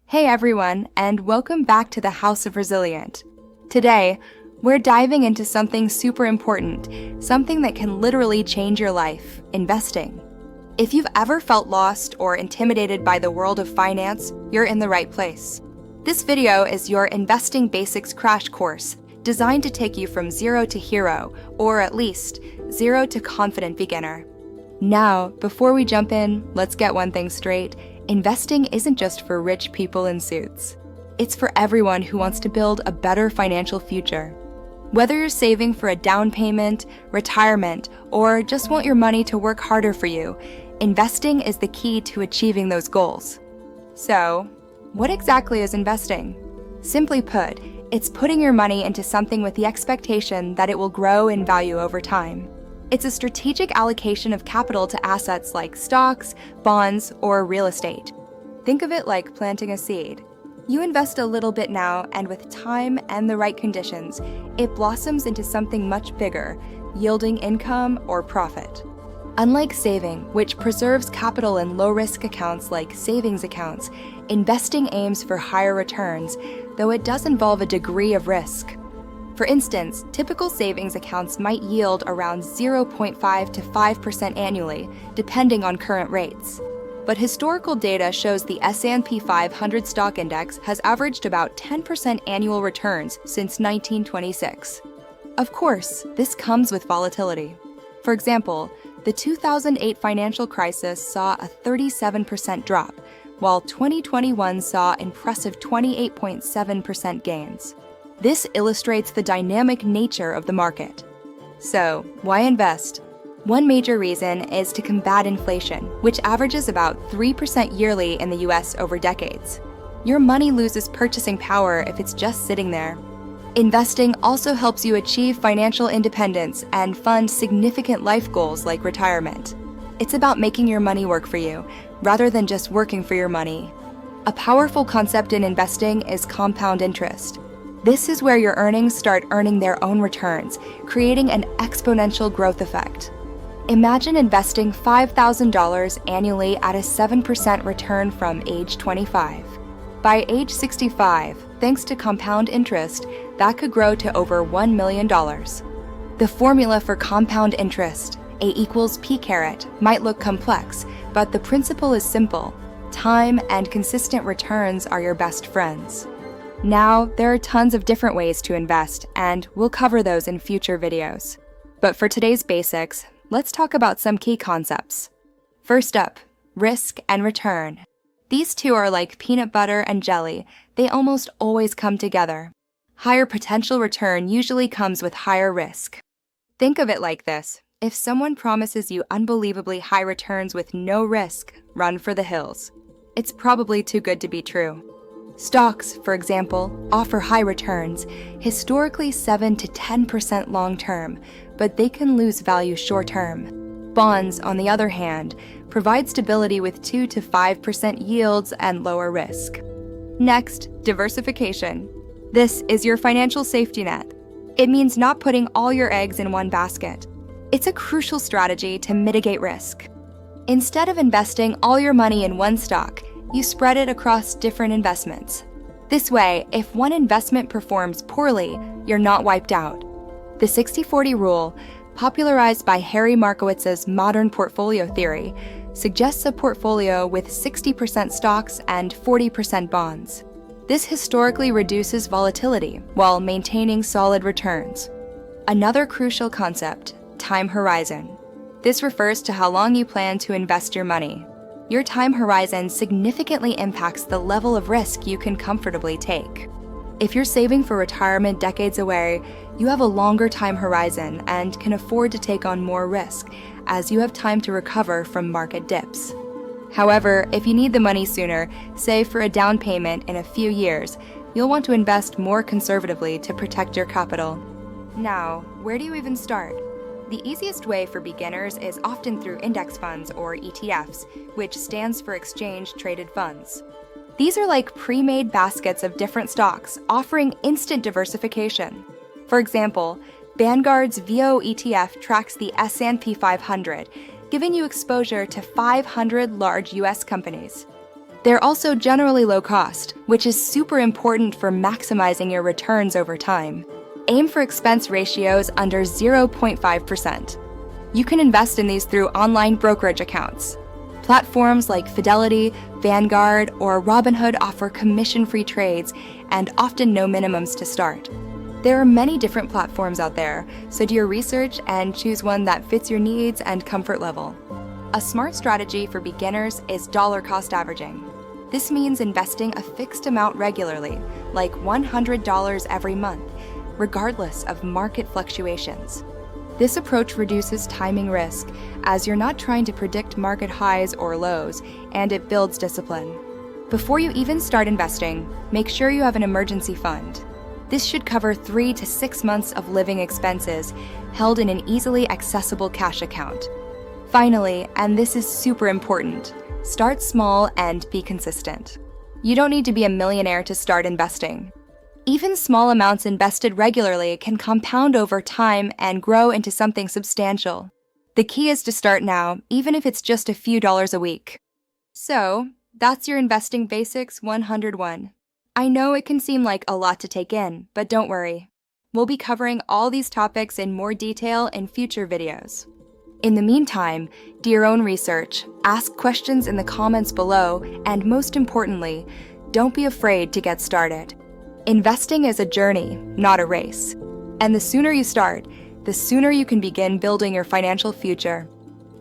Hey everyone, and welcome back to the House of Resilient. Today, we're diving into something super important, something that can literally change your life: investing. If you've ever felt lost or intimidated by the world of finance, you're in the right place. This video is your Investing Basics crash course, designed to take you from zero to hero, or at least zero to confident beginner. Now, before we jump in, let's get one thing straight. Investing isn't just for rich people in suits. It's for everyone who wants to build a better financial future. Whether you're saving for a down payment, retirement, or just want your money to work harder for you, investing is the key to achieving those goals. So, what exactly is investing? Simply put, it's putting your money into something with the expectation that it will grow in value over time. It's a strategic allocation of capital to assets like stocks, bonds, or real estate. Think of it like planting a seed. You invest a little bit now, and with time and the right conditions, it blossoms into something much bigger, yielding income or profit. Unlike saving, which preserves capital in low-risk accounts like savings accounts, investing aims for higher returns, though it does involve a degree of risk. For instance, typical savings accounts might yield around 0.5 to 5% annually, depending on current rates. But historical data shows the S&P 500 stock index has averaged about 10% annual returns since 1926. Of course, this comes with volatility. For example, the 2008 financial crisis saw a 37% drop, while 2021 saw impressive 28.7% gains. This illustrates the dynamic nature of the market. So, why invest? One major reason is to combat inflation, which averages about 3% yearly in the US over decades. Your money loses purchasing power if it's just sitting there. Investing also helps you achieve financial independence and fund significant life goals like retirement. It's about making your money work for you, rather than just working for your money. A powerful concept in investing is compound interest. This is where your earnings start earning their own returns, creating an exponential growth effect. Imagine investing $5,000 annually at a 7% return from age 25. By age 65, thanks to compound interest, that could grow to over $1 million. The formula for compound interest, A equals P caret, might look complex, but the principle is simple. Time and consistent returns are your best friends. Now, there are tons of different ways to invest, and we'll cover those in future videos. But for today's basics, let's talk about some key concepts. First up, risk and return. These two are like peanut butter and jelly. They almost always come together. Higher potential return usually comes with higher risk. Think of it like this. If someone promises you unbelievably high returns with no risk, run for the hills. It's probably too good to be true. Stocks, for example, offer high returns, historically 7 to 10% long-term, but they can lose value short-term. Bonds, on the other hand, provide stability with 2 to 5% yields and lower risk. Next, diversification. This is your financial safety net. It means not putting all your eggs in one basket. It's a crucial strategy to mitigate risk. Instead of investing all your money in one stock, you spread it across different investments. This way, if one investment performs poorly, you're not wiped out. The 60-40 rule, popularized by Harry Markowitz's modern portfolio theory, suggests a portfolio with 60% stocks and 40% bonds. This historically reduces volatility while maintaining solid returns. Another crucial concept, time horizon. This refers to how long you plan to invest your money. Your time horizon significantly impacts the level of risk you can comfortably take. If you're saving for retirement decades away, you have a longer time horizon and can afford to take on more risk, as you have time to recover from market dips. However, if you need the money sooner, say for a down payment in a few years, you'll want to invest more conservatively to protect your capital. Now, where do you even start? The easiest way for beginners is often through index funds or ETFs, which stands for exchange-traded funds. These are like pre-made baskets of different stocks, offering instant diversification. For example, Vanguard's VO ETF tracks the S&P 500, giving you exposure to 500 large US companies. They're also generally low cost, which is super important for maximizing your returns over time. Aim for expense ratios under 0.5%. You can invest in these through online brokerage accounts. Platforms like Fidelity, Vanguard, or Robinhood offer commission-free trades and often no minimums to start. There are many different platforms out there, so do your research and choose one that fits your needs and comfort level. A smart strategy for beginners is dollar cost averaging. This means investing a fixed amount regularly, like $100 every month, regardless of market fluctuations. This approach reduces timing risk, as you're not trying to predict market highs or lows, and it builds discipline. Before you even start investing, make sure you have an emergency fund. This should cover 3 to 6 months of living expenses, held in an easily accessible cash account. Finally, and this is super important, start small and be consistent. You don't need to be a millionaire to start investing. Even small amounts invested regularly can compound over time and grow into something substantial. The key is to start now, even if it's just a few dollars a week. So, that's your Investing Basics 101. I know it can seem like a lot to take in, but don't worry. We'll be covering all these topics in more detail in future videos. In the meantime, do your own research, ask questions in the comments below, and most importantly, don't be afraid to get started. Investing is a journey, not a race. And the sooner you start, the sooner you can begin building your financial future.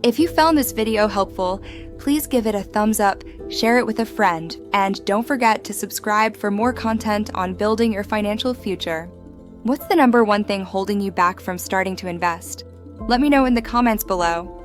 If you found this video helpful, please give it a thumbs up, share it with a friend, and don't forget to subscribe for more content on building your financial future. What's the #1 thing holding you back from starting to invest? Let me know in the comments below.